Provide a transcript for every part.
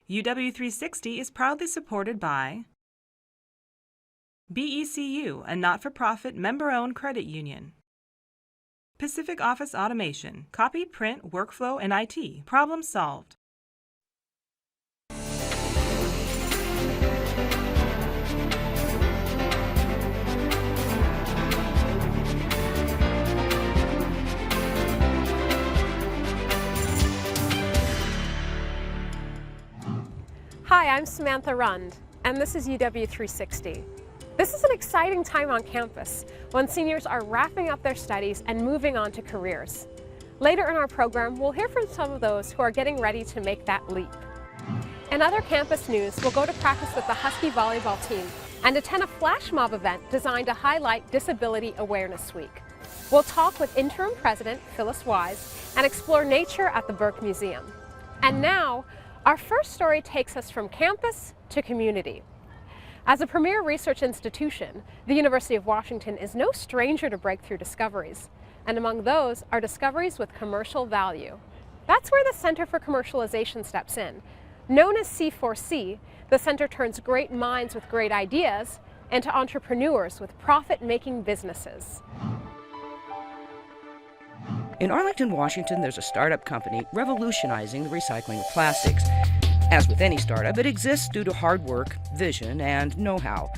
UW360 is proudly supported by BECU, a not-for-profit member-owned credit union. Pacific Office Automation, copy, print, workflow, and IT. Problem solved. Hi, I'm Samantha Rund, and this is UW360. This is an exciting time on campus when seniors are wrapping up their studies and moving on to careers. Later in our program, we'll hear from some of those who are getting ready to make that leap. In other campus news, we'll go to practice with the Husky volleyball team and attend a flash mob event designed to highlight Disability Awareness Week. We'll talk with Interim President Phyllis Weiss and explore nature at the Burke Museum. And now, our first story takes us from campus to community. As a premier research institution, the University of Washington is no stranger to breakthrough discoveries, and among those are discoveries with commercial value. That's where the Center for Commercialization steps in. Known as C4C, the center turns great minds with great ideas into entrepreneurs with profit-making businesses. In Arlington, Washington, there's a startup company revolutionizing the recycling of plastics. As with any startup, it exists due to hard work, vision, and know-how.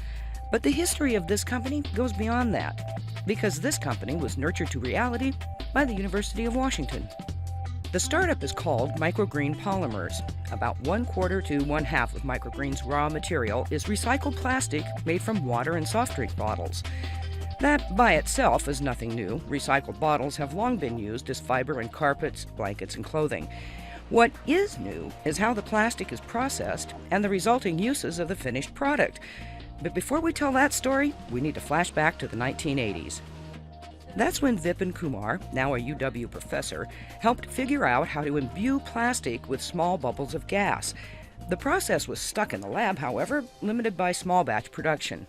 But the history of this company goes beyond that, because this company was nurtured to reality by the University of Washington. The startup is called MicroG Green Polymers. About 1/4 to 1/2 of MicroGreen's raw material is recycled plastic made from water and soft drink bottles. That by itself is nothing new. Recycled bottles have long been used as fiber in carpets, blankets, and clothing. What is new is how the plastic is processed and the resulting uses of the finished product. But before we tell that story, we need to flash back to the 1980s. That's when Vipin Kumar, now a UW professor, helped figure out how to imbue plastic with small bubbles of gas. The process was stuck in the lab, however, limited by small batch production.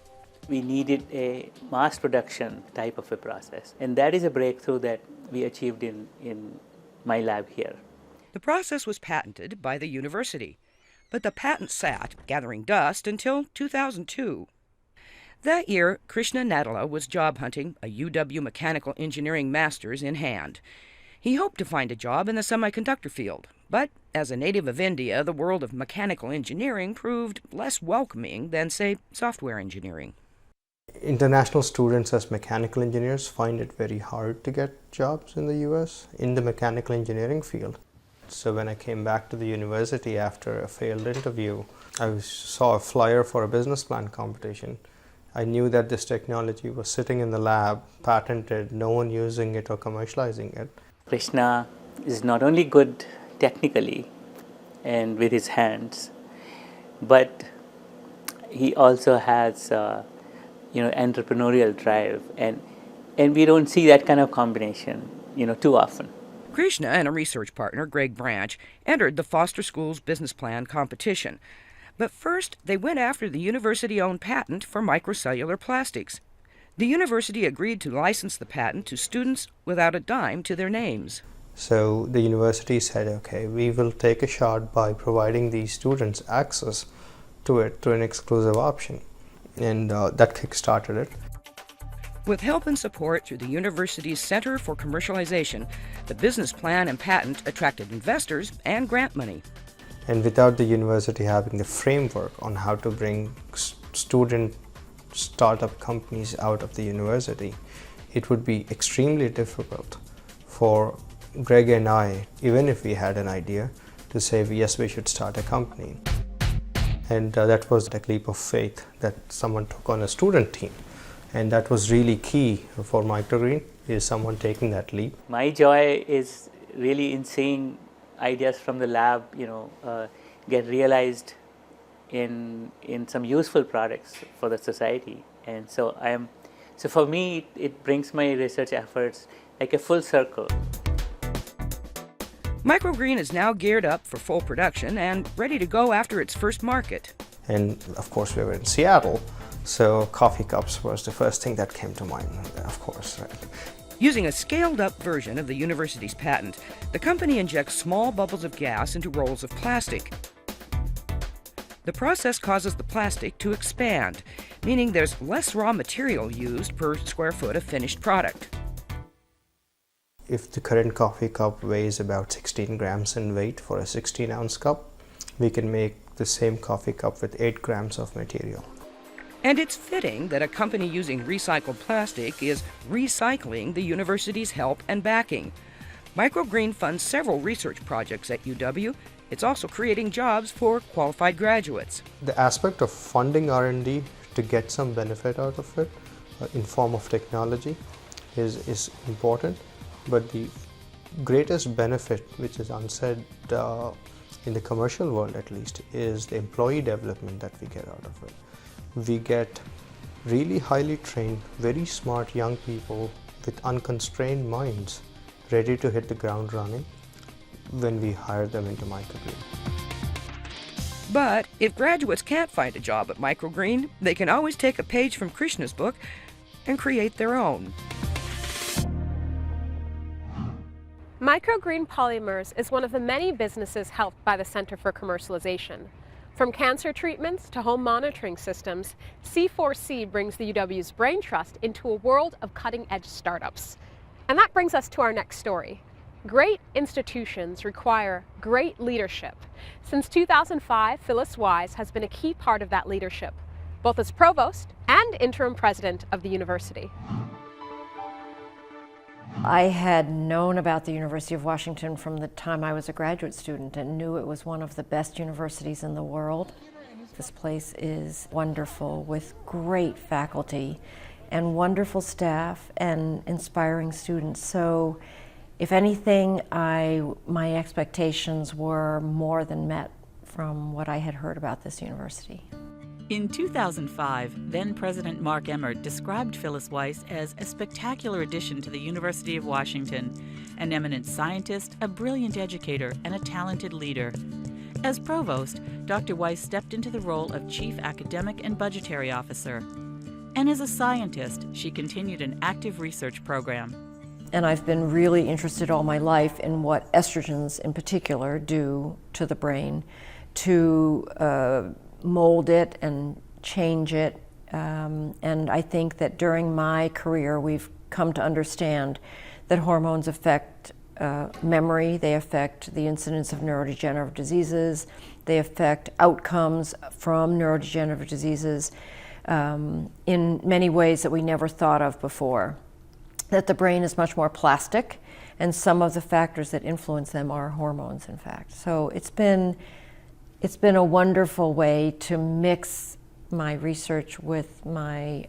We needed a mass production type of a process, and that is a breakthrough that we achieved in my lab here. The process was patented by the university, but the patent sat, gathering dust, until 2002. That year, Krishna Nadala was job hunting, a UW mechanical engineering master's in hand. He hoped to find a job in the semiconductor field, but as a native of India, the world of mechanical engineering proved less welcoming than, say, software engineering. International students as mechanical engineers find it very hard to get jobs in the US in the mechanical engineering field. So when I came back to the university after a failed interview, I saw a flyer for a business plan competition. I knew that this technology was sitting in the lab, patented, no one using it or commercializing it. Krishna is not only good technically and with his hands, but he also has entrepreneurial drive, and we don't see that kind of combination too often. Krishna and a research partner, Greg Branch, entered the Foster School's business plan competition. But first, they went after the university-owned patent for microcellular plastics. The university agreed to license the patent to students without a dime to their names. So the university said, okay, we will take a shot by providing these students access to it through an exclusive option. And that kick-started it. With help and support through the university's Center for Commercialization, the business plan and patent attracted investors and grant money. And without the university having the framework on how to bring student startup companies out of the university, it would be extremely difficult for Greg and I, even if we had an idea, to say, yes, we should start a company. And that was a leap of faith that someone took on a student team. And that was really key for MicroG Green, is someone taking that leap. My joy is really in seeing ideas from the lab, get realized in some useful products for the society. And so for me, it brings my research efforts like a full circle. MicroG Green is now geared up for full production and ready to go after its first market. And of course, we were in Seattle, so coffee cups was the first thing that came to mind, of course. Right? Using a scaled-up version of the university's patent, the company injects small bubbles of gas into rolls of plastic. The process causes the plastic to expand, meaning there's less raw material used per square foot of finished product. If the current coffee cup weighs about 16 grams in weight for a 16-ounce cup, we can make the same coffee cup with 8 grams of material. And it's fitting that a company using recycled plastic is recycling the university's help and backing. MicroG Green funds several research projects at UW. It's also creating jobs for qualified graduates. The aspect of funding R&D to get some benefit out of it in form of technology is important, but the greatest benefit, which is unsaid in the commercial world at least, is the employee development that we get out of it. We get really highly trained, very smart young people with unconstrained minds ready to hit the ground running when we hire them into MicroG Green. But if graduates can't find a job at MicroG Green, they can always take a page from Krishna's book and create their own. MicroG Green Polymers is one of the many businesses helped by the Center for Commercialization. From cancer treatments to home monitoring systems, C4C brings the UW's Brain Trust into a world of cutting-edge startups. And that brings us to our next story. Great institutions require great leadership. Since 2005, Phyllis Weiss has been a key part of that leadership, both as provost and interim president of the university. I had known about the University of Washington from the time I was a graduate student and knew it was one of the best universities in the world. This place is wonderful with great faculty and wonderful staff and inspiring students. So if anything, my expectations were more than met from what I had heard about this university. In 2005, then-President Mark Emmert described Phyllis Weiss as a spectacular addition to the University of Washington, an eminent scientist, a brilliant educator, and a talented leader. As provost, Dr. Weiss stepped into the role of chief academic and budgetary officer. And as a scientist, she continued an active research program. And I've been really interested all my life in what estrogens in particular do to the brain to mold it and change it. And I think that during my career we've come to understand that hormones affect memory, they affect the incidence of neurodegenerative diseases, they affect outcomes from neurodegenerative diseases in many ways that we never thought of before. That the brain is much more plastic, and some of the factors that influence them are hormones, in fact. So it's been a wonderful way to mix my research with my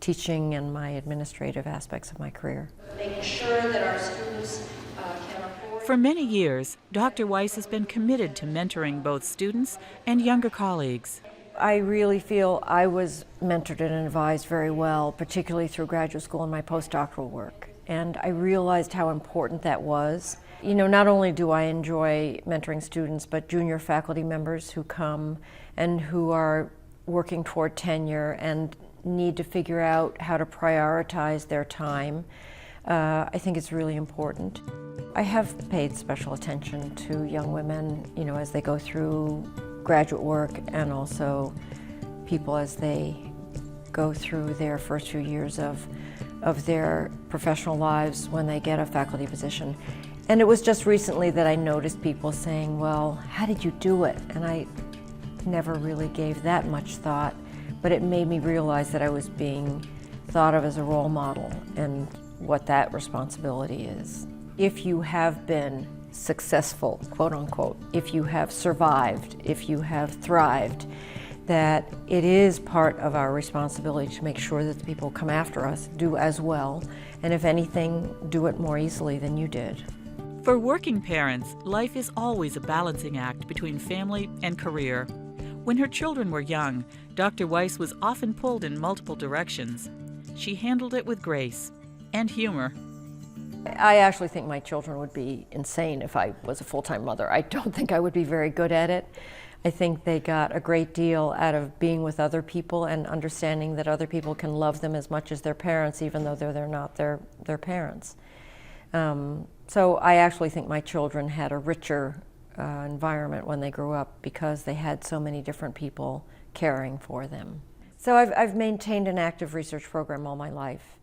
teaching and my administrative aspects of my career. Making sure that our students can afford. For many years, Dr. Weiss has been committed to mentoring both students and younger colleagues. I really feel I was mentored and advised very well, particularly through graduate school and my postdoctoral work. And I realized how important that was. You know, not only do I enjoy mentoring students, but junior faculty members who come and who are working toward tenure and need to figure out how to prioritize their time. I think it's really important. I have paid special attention to young women, you know, as they go through graduate work, and also people as they go through their first few years of their professional lives when they get a faculty position. And it was just recently that I noticed people saying, well, how did you do it? And I never really gave that much thought, but it made me realize that I was being thought of as a role model and what that responsibility is. If you have been successful, quote unquote, if you have survived, if you have thrived, that it is part of our responsibility to make sure that the people who come after us do as well, and if anything, do it more easily than you did. For working parents, life is always a balancing act between family and career. When her children were young, Dr. Weiss was often pulled in multiple directions. She handled it with grace and humor. I actually think my children would be insane if I was a full-time mother. I don't think I would be very good at it. I think they got a great deal out of being with other people and understanding that other people can love them as much as their parents, even though they're not their parents. So I actually think my children had a richer environment when they grew up because they had so many different people caring for them. So I've maintained an active research program all my life,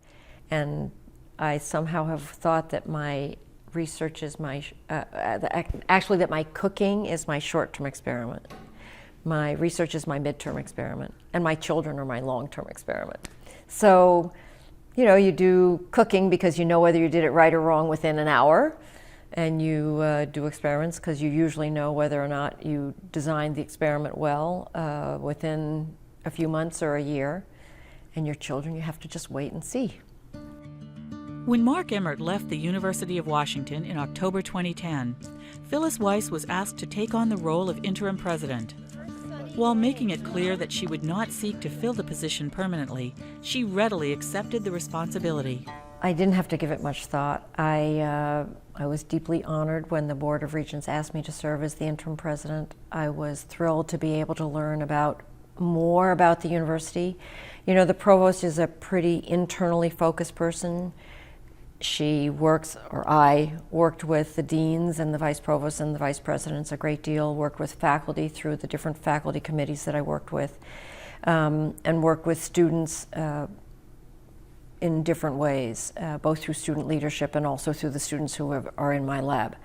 and I somehow have thought that my research is actually that my cooking is my short-term experiment. My research is my midterm experiment, and my children are my long-term experiment. So, you know, you do cooking because you know whether you did it right or wrong within an hour, and you do experiments because you usually know whether or not you designed the experiment well within a few months or a year. And your children, you have to just wait and see. When Mark Emmert left the University of Washington in October 2010, Phyllis Weiss was asked to take on the role of interim president. While making it clear that she would not seek to fill the position permanently, she readily accepted the responsibility. I didn't have to give it much thought. I was deeply honored when the Board of Regents asked me to serve as the interim president. I was thrilled to be able to learn more about the university. You know, the provost is a pretty internally focused person. She works, or I worked with the deans and the vice provosts and the vice presidents a great deal, worked with faculty through the different faculty committees that I worked with, and worked with students in different ways, both through student leadership and also through the students who are in my lab.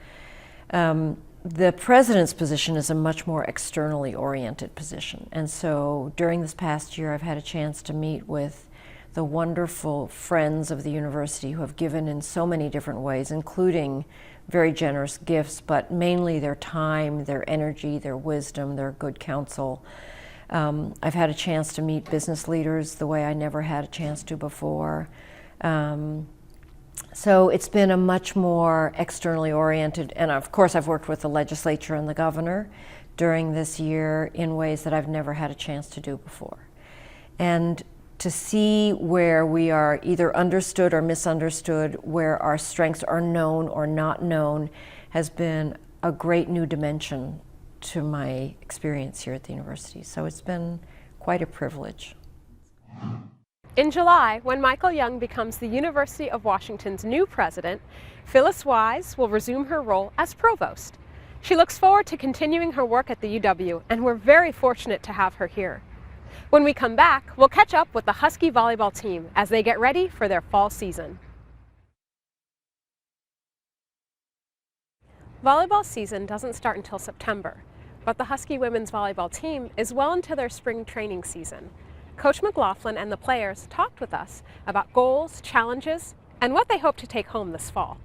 The president's position is a much more externally oriented position, and so during this past year I've had a chance to meet with the wonderful friends of the university who have given in so many different ways, including very generous gifts, but mainly their time, their energy, their wisdom, their good counsel. I've had a chance to meet business leaders the way I never had a chance to before. So it's been a much more externally oriented, and of course I've worked with the legislature and the governor during this year in ways that I've never had a chance to do before. And to see where we are either understood or misunderstood, where our strengths are known or not known, has been a great new dimension to my experience here at the university. So it's been quite a privilege. In July, when Michael Young becomes the University of Washington's new president, Phyllis Weiss will resume her role as provost. She looks forward to continuing her work at the UW, and we're very fortunate to have her here. When we come back, we'll catch up with the Husky volleyball team as they get ready for their fall season. Volleyball season doesn't start until September, but the Husky women's volleyball team is well into their spring training season. Coach McLaughlin and the players talked with us about goals, challenges, and what they hope to take home this fall.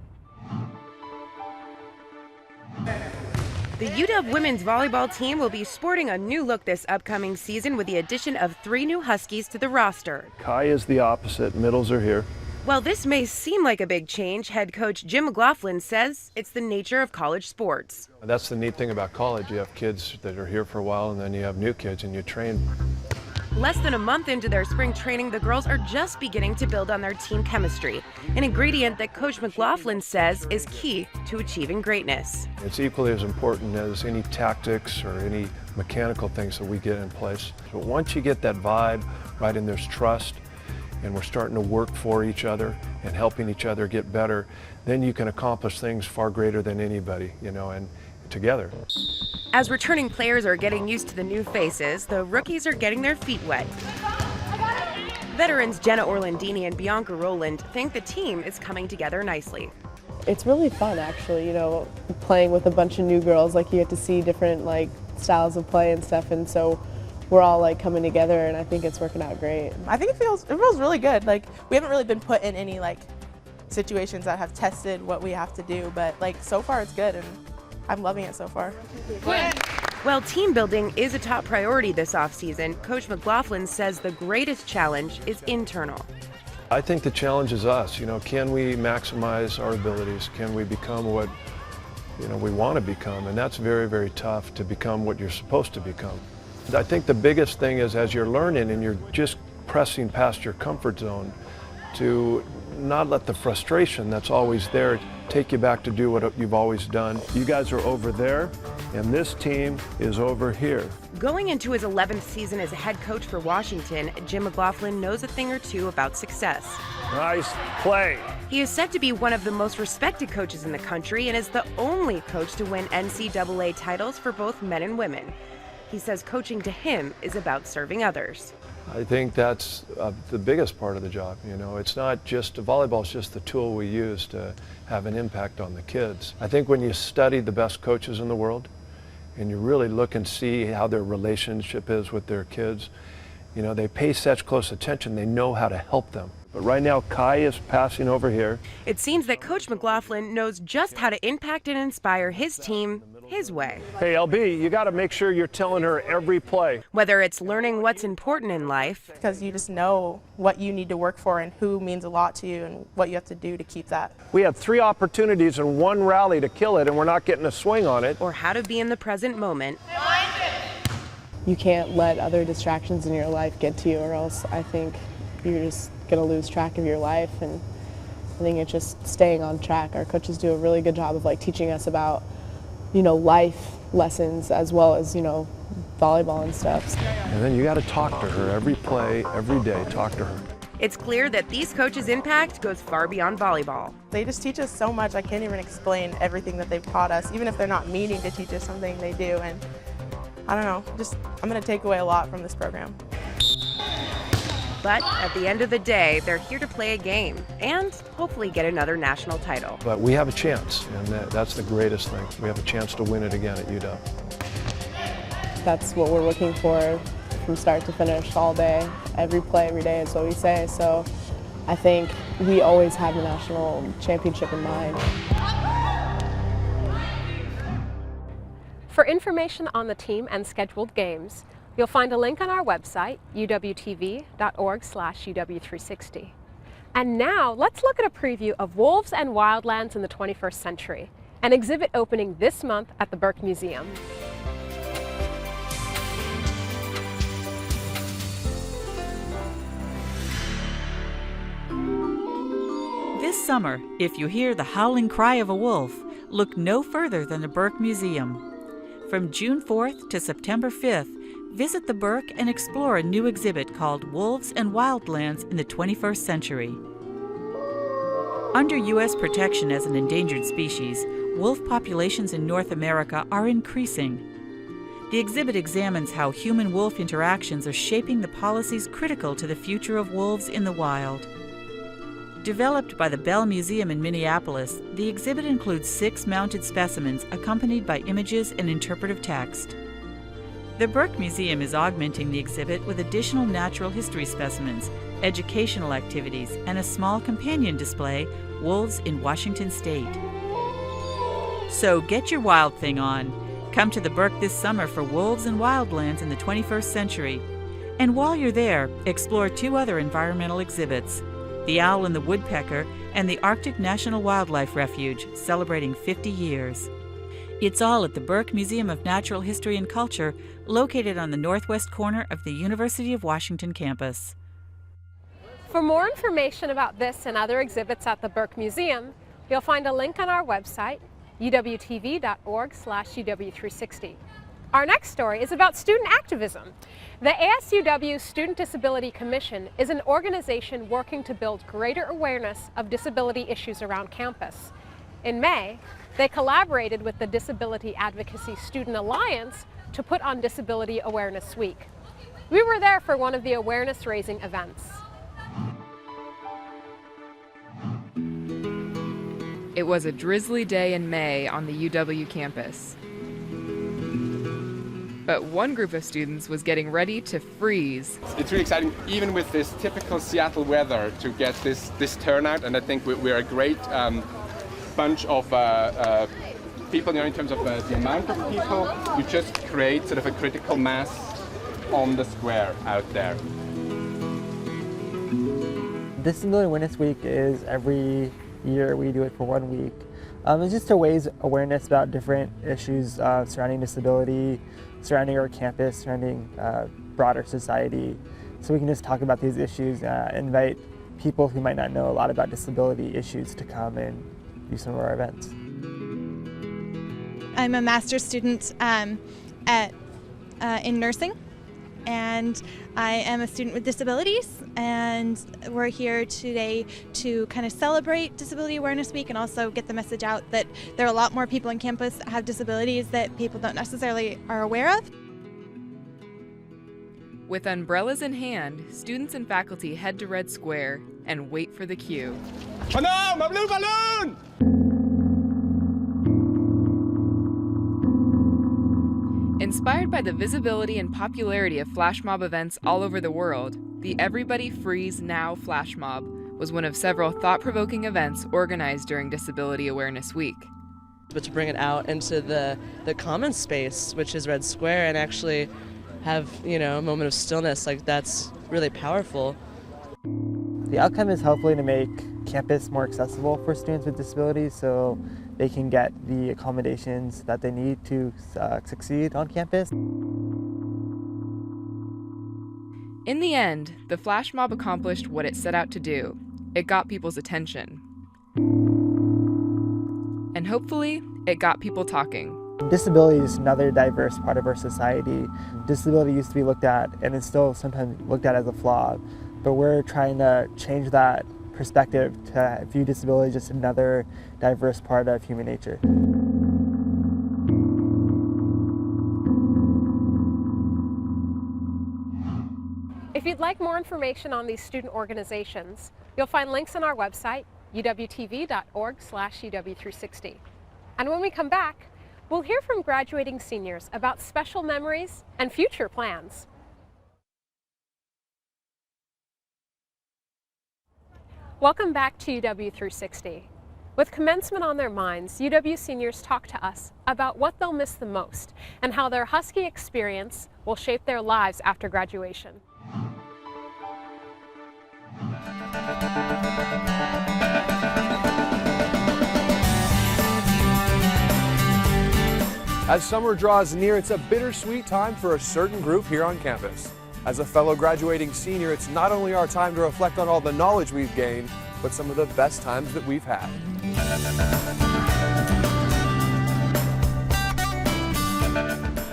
The UW women's volleyball team will be sporting a new look this upcoming season with the addition of 3 new Huskies to the roster. Kai is the opposite, middles are here. While this may seem like a big change, head coach Jim McLaughlin says it's the nature of college sports. That's the neat thing about college. You have kids that are here for a while and then you have new kids and you train. Less than a month into their spring training, the girls are just beginning to build on their team chemistry, an ingredient that Coach McLaughlin says is key to achieving greatness. It's equally as important as any tactics or any mechanical things that we get in place. But once you get that vibe right and there's trust and we're starting to work for each other and helping each other get better, then you can accomplish things far greater than anybody, you know, and together. As returning players are getting used to the new faces, the rookies are getting their feet wet. Veterans Jenna Orlandini and Bianca Rowland think the team is coming together nicely. It's really fun, actually, you know, playing with a bunch of new girls. Like, you get to see different styles of play and stuff, and so we're all coming together, and I think it's working out great. I think it feels really good. We haven't really been put in any situations that have tested what we have to do, but so far it's good, and I'm loving it so far. While team building is a top priority this offseason, Coach McLaughlin says the greatest challenge is internal. I think the challenge is us. You know, can we maximize our abilities? Can we become what we want to become? And that's very, very tough to become what you're supposed to become. I think the biggest thing is as you're learning and you're just pressing past your comfort zone, to not let the frustration that's always there take you back to do what you've always done. You guys are over there, and this team is over here. Going into his 11th season as a head coach for Washington, Jim McLaughlin knows a thing or two about success. Nice play. He is said to be one of the most respected coaches in the country and is the only coach to win NCAA titles for both men and women. He says coaching to him is about serving others. I think that's the biggest part of the job. You know, it's not just, volleyball is just the tool we use to have an impact on the kids. I think when you study the best coaches in the world and you really look and see how their relationship is with their kids, you know, they pay such close attention, they know how to help them. But right now, Kai is passing over here. It seems that Coach McLaughlin knows just how to impact and inspire his team his way. Hey, LB, you got to make sure you're telling her every play. Whether it's learning what's important in life, because you just know what you need to work for and who means a lot to you and what you have to do to keep that. We had 3 opportunities in one rally to kill it, and we're not getting a swing on it. or how to be in the present moment. You can't let other distractions in your life get to you, or else I think you're just going to lose track of your life. And I think it's just staying on track. Our coaches do a really good job of like teaching us about, you know, life lessons as well as, you know, volleyball and stuff. And then you got to talk to her every play, every day, talk to her. It's clear that these coaches' impact goes far beyond volleyball. They just teach us so much. I can't even explain everything that they've taught us. Even if they're not meaning to teach us something, they do. And I don't know, I'm going to take away a lot from this program. But at the end of the day, they're here to play a game and hopefully get another national title. But we have a chance, and that's the greatest thing. We have a chance to win it again at UW. That's what we're looking for from start to finish all day. Every play, every day is what we say. So I think we always have the national championship in mind. For information on the team and scheduled games, you'll find a link on our website, uwtv.org/uw360. And now, let's look at a preview of Wolves and Wildlands in the 21st Century, an exhibit opening this month at the Burke Museum. This summer, if you hear the howling cry of a wolf, look no further than the Burke Museum. From June 4th to September 5th, visit the Burke and explore a new exhibit called Wolves and Wildlands in the 21st Century. Under U.S. protection as an endangered species, wolf populations in North America are increasing. The exhibit examines how human-wolf interactions are shaping the policies critical to the future of wolves in the wild. Developed by the Bell Museum in Minneapolis, the exhibit includes 6 mounted specimens accompanied by images and interpretive text. The Burke Museum is augmenting the exhibit with additional natural history specimens, educational activities, and a small companion display, Wolves in Washington State. So get your wild thing on. Come to the Burke this summer for Wolves and Wildlands in the 21st Century. And while you're there, explore 2 other environmental exhibits, The Owl and the Woodpecker and the Arctic National Wildlife Refuge, celebrating 50 years. It's all at the Burke Museum of Natural History and Culture, located on the northwest corner of the University of Washington campus. For more information about this and other exhibits at the Burke Museum, you'll find a link on our website, uwtv.org/uw360. Our next story is about student activism. The ASUW Student Disability Commission is an organization working to build greater awareness of disability issues around campus. In May, they collaborated with the Disability Advocacy Student Alliance to put on Disability Awareness Week. We were there for one of the awareness-raising events. It was a drizzly day in May on the UW campus. But one group of students was getting ready to freeze. It's really exciting, even with this typical Seattle weather, to get this turnout, and I think we're a great bunch of people, you know, in terms of the amount of people. You just create sort of a critical mass on the square out there. Disability Awareness Week is every year we do it for 1 week. It's just to raise awareness about different issues surrounding disability, surrounding our campus, surrounding broader society. So we can just talk about these issues, invite people who might not know a lot about disability issues to come and do some of our events. I'm a master's student in nursing, and I am a student with disabilities, and we're here today to kind of celebrate Disability Awareness Week and also get the message out that there are a lot more people on campus that have disabilities that people don't necessarily are aware of. With umbrellas in hand, students and faculty head to Red Square and wait for the cue. Oh no, my blue balloon! Inspired by the visibility and popularity of flash mob events all over the world, the Everybody Freeze Now Flash Mob was one of several thought-provoking events organized during Disability Awareness Week. But to bring it out into the common space, which is Red Square, and actually have, a moment of stillness, like that's really powerful. The outcome is hopefully to make campus more accessible for students with disabilities so they can get the accommodations that they need to succeed on campus. In the end, the flash mob accomplished what it set out to do. It got people's attention. And hopefully, it got people talking. Disability is another diverse part of our society. Disability used to be looked at, and is still sometimes looked at as a flaw, but we're trying to change that perspective to view disability as just another diverse part of human nature. If you'd like more information on these student organizations, you'll find links on our website, uwtv.org/uw360. And when we come back, we'll hear from graduating seniors about special memories and future plans. Welcome back to UW360. With commencement on their minds, UW seniors talk to us about what they'll miss the most and how their Husky experience will shape their lives after graduation. As summer draws near, it's a bittersweet time for a certain group here on campus. As a fellow graduating senior, it's not only our time to reflect on all the knowledge we've gained, but some of the best times that we've had.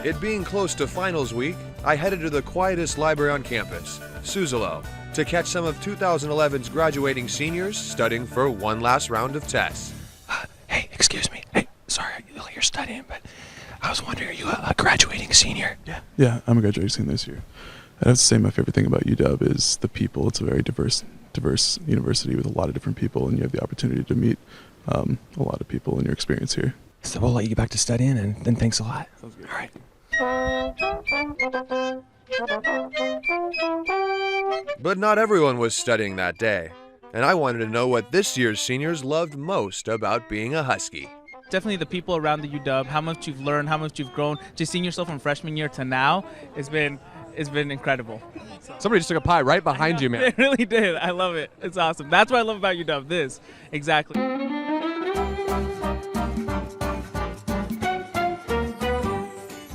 It being close to finals week, I headed to the quietest library on campus, Suzzalo, to catch some of 2011's graduating seniors studying for one last round of tests. Hey, excuse me. Hey, sorry you're studying, but I was wondering, are you a graduating senior? Yeah, I'm a graduating senior this year. I have to say my favorite thing about UW is the people. It's a very diverse university with a lot of different people, and you have the opportunity to meet a lot of people in your experience here. So we'll let you get back to studying, and then thanks a lot. Sounds good. All right. But not everyone was studying that day, and I wanted to know what this year's seniors loved most about being a Husky. Definitely the people around the UW, how much you've learned, how much you've grown, just seeing yourself from freshman year to now, it's been incredible. Somebody just took a pie right behind you, man. It really did. I love it. It's awesome. That's what I love about UW, this. Exactly.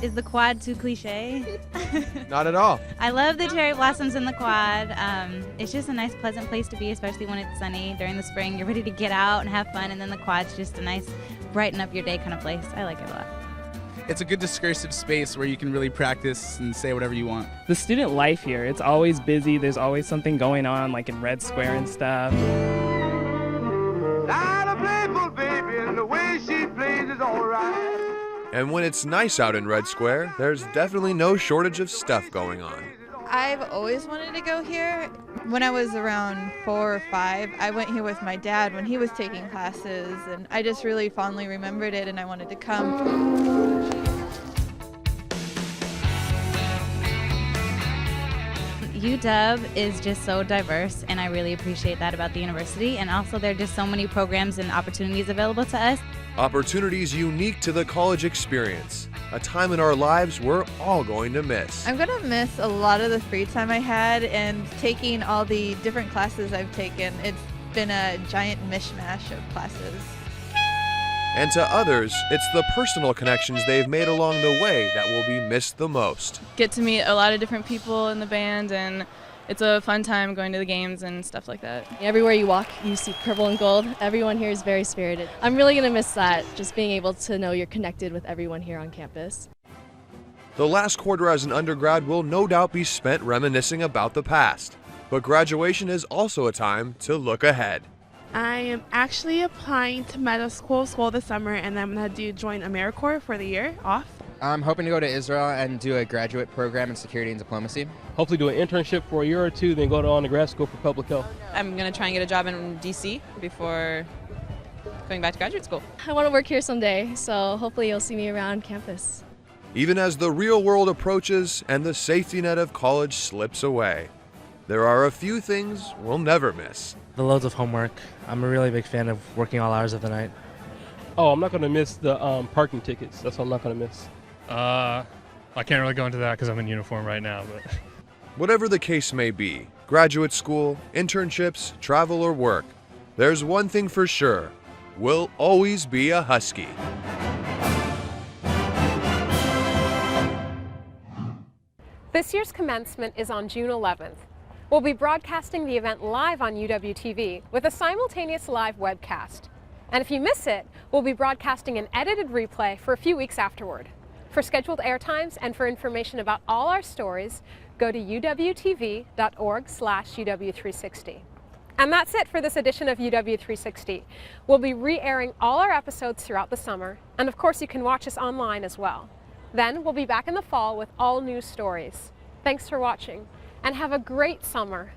Is the quad too cliche? Not at all. I love the cherry blossoms in the quad. It's just a nice, pleasant place to be, especially when it's sunny during the spring. You're ready to get out and have fun, and then the quad's just a nice, brighten up your day kind of place. I like it a lot. It's a good discursive space where you can really practice and say whatever you want. The student life here, it's always busy. There's always something going on, like in Red Square and stuff. And when it's nice out in Red Square, there's definitely no shortage of stuff going on. I've always wanted to go here. When I was around 4 or 5, I went here with my dad when he was taking classes, and I just really fondly remembered it, and I wanted to come. UW is just so diverse, and I really appreciate that about the university. And also, there are just so many programs and opportunities available to us. Opportunities unique to the college experience, a time in our lives we're all going to miss. I'm gonna miss a lot of the free time I had and taking all the different classes I've taken. It's been a giant mishmash of classes. And to others, it's the personal connections they've made along the way that will be missed the most. Get to meet a lot of different people in the band, and it's a fun time going to the games and stuff like that. Everywhere you walk, you see purple and gold. Everyone here is very spirited. I'm really going to miss that, just being able to know you're connected with everyone here on campus. The last quarter as an undergrad will no doubt be spent reminiscing about the past. But graduation is also a time to look ahead. I am actually applying to medical school this summer, and I'm going to join AmeriCorps for the year off. I'm hoping to go to Israel and do a graduate program in security and diplomacy. Hopefully do an internship for a year or two, then go on to grad school for public health. I'm going to try and get a job in DC before going back to graduate school. I want to work here someday, so hopefully you'll see me around campus. Even as the real world approaches and the safety net of college slips away, there are a few things we'll never miss. The loads of homework. I'm a really big fan of working all hours of the night. Oh, I'm not going to miss the parking tickets. That's what I'm not going to miss. I can't really go into that because I'm in uniform right now. But whatever the case may be, graduate school, internships, travel, or work, there's one thing for sure. We'll always be a Husky. This year's commencement is on June 11th. We'll be broadcasting the event live on UW-TV with a simultaneous live webcast. And if you miss it, we'll be broadcasting an edited replay for a few weeks afterward. For scheduled airtimes and for information about all our stories, go to uwtv.org/UW360. And that's it for this edition of UW360. We'll be re-airing all our episodes throughout the summer, and of course you can watch us online as well. Then we'll be back in the fall with all new stories. Thanks for watching, and have a great summer.